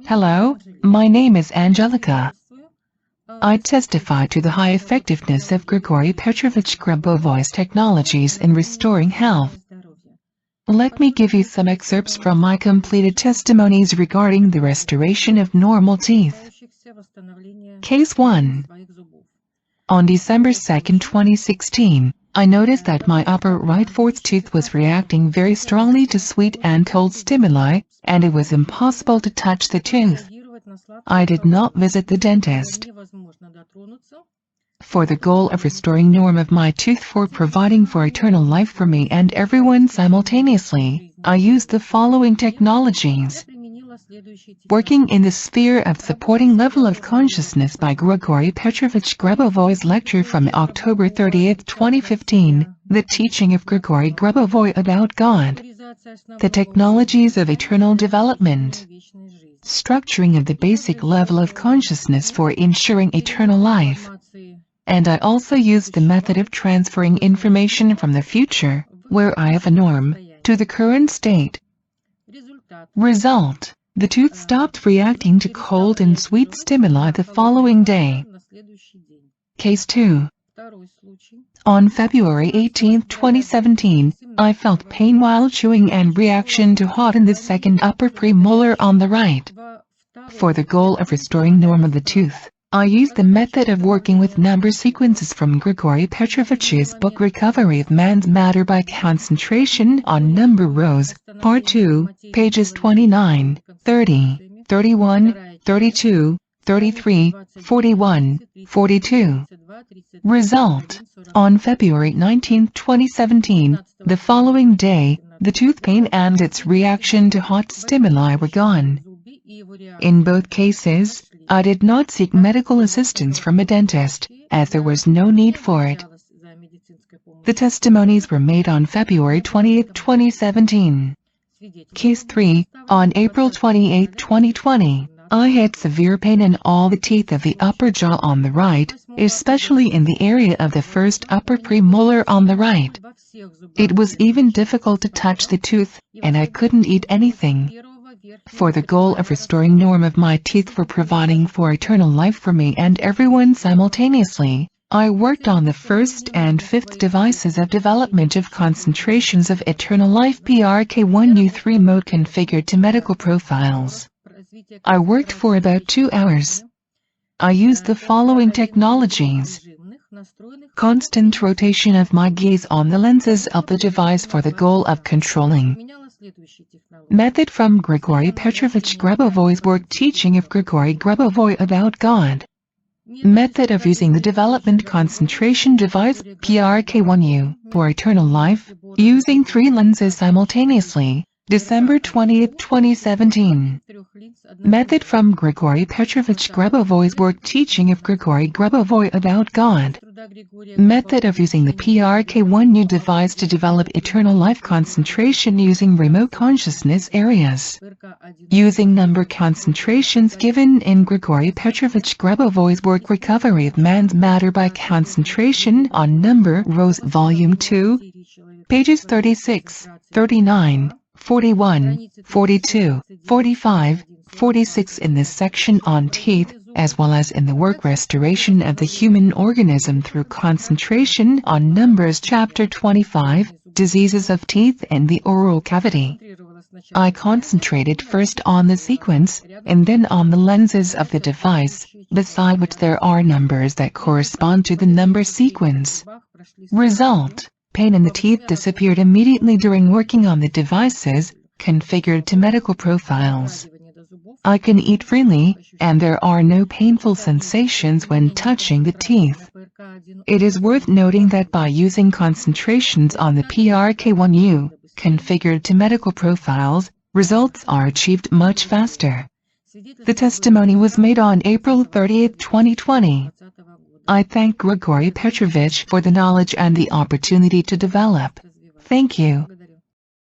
Hello, my name is Angelica. I testify to the high effectiveness of Grigory Petrovich Grabovoi's technologies in restoring health. Let me give you some excerpts from my completed testimonies regarding the restoration of normal teeth. Case 1. On December 2, 2016, I noticed that my upper right fourth tooth was reacting very strongly to sweet and cold stimuli, and it was impossible to touch the tooth. I did not visit the dentist. For the goal of restoring norm of my tooth for providing for eternal life for me and everyone simultaneously, I used the following technologies. Working in the sphere of supporting level of consciousness by Grigory Petrovich Grabovoi's lecture from October 30, 2015, The Teaching of Grigory Grabovoi About God. The Technologies of Eternal Development. Structuring of the basic level of consciousness for ensuring eternal life. And I also used the method of transferring information from the future, where I have a norm, to the current state. Result: the tooth stopped reacting to cold and sweet stimuli the following day. Case 2. On February 18, 2017, I felt pain while chewing and reaction to hot in the second upper premolar on the right. For the goal of restoring norm of the tooth, I used the method of working with number sequences from Grigory Petrovich's book Recovery of Man's Matter by Concentration on Number Rows, Part 2, pages 29, 30, 31, 32, 33, 41, 42. Result: on February 19, 2017, the following day, the tooth pain and its reaction to hot stimuli were gone. In both cases, I did not seek medical assistance from a dentist, as there was no need for it. The testimonies were made on February 20, 2017. Case 3. On April 28, 2020, I had severe pain in all the teeth of the upper jaw on the right, especially in the area of the first upper premolar on the right. It was even difficult to touch the tooth, and I couldn't eat anything. For the goal of restoring norm of my teeth for providing for eternal life for me and everyone simultaneously, I worked on the first and fifth devices of development of concentrations of eternal life PRK1U3 mode configured to medical profiles. I worked for about 2 hours. I used the following technologies. Constant rotation of my gaze on the lenses of the device for the goal of controlling. Method from Grigory Petrovich Grabovoi's work Teaching of Grigory Grabovoi About God. Method of using the development concentration device PRK1U for eternal life, using 3 lenses simultaneously, December 20, 2017. Method from Grigory Petrovich Grabovoi's work Teaching of Grigory Grabovoi About God. Method of using the PRK1U device to develop eternal life concentration using remote consciousness areas. Using number concentrations given in Grigory Petrovich Grabovoi's work Recovery of Man's Matter by Concentration on Number Rows Volume 2, pages 36, 39, 41, 42, 45, 46 in this section on teeth, as well as in the work Restoration of the Human Organism through Concentration on Numbers Chapter 25, Diseases of Teeth and the Oral Cavity. I concentrated first on the sequence, and then on the lenses of the device, beside which there are numbers that correspond to the number sequence. Result: pain in the teeth disappeared immediately during working on the devices, configured to medical profiles. I can eat freely, and there are no painful sensations when touching the teeth. It is worth noting that by using concentrations on the PRK1U, configured to medical profiles, results are achieved much faster. The testimony was made on April 30, 2020. I thank Grigory Petrovich for the knowledge and the opportunity to develop. Thank you.